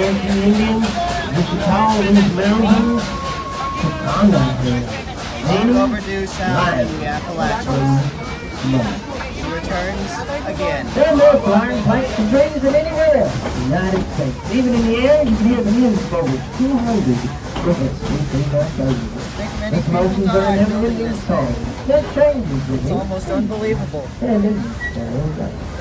Cherokee Indians used to call these mountains Long overdue sound in the Appalachians. He returns again. There are more flying plants and trees than anywhere else in the United States. Even in the air, you can hear the winds for over 200 crickets sweeping back over. This motions are never Indian songs. That changes with It's almost unbelievable. And it's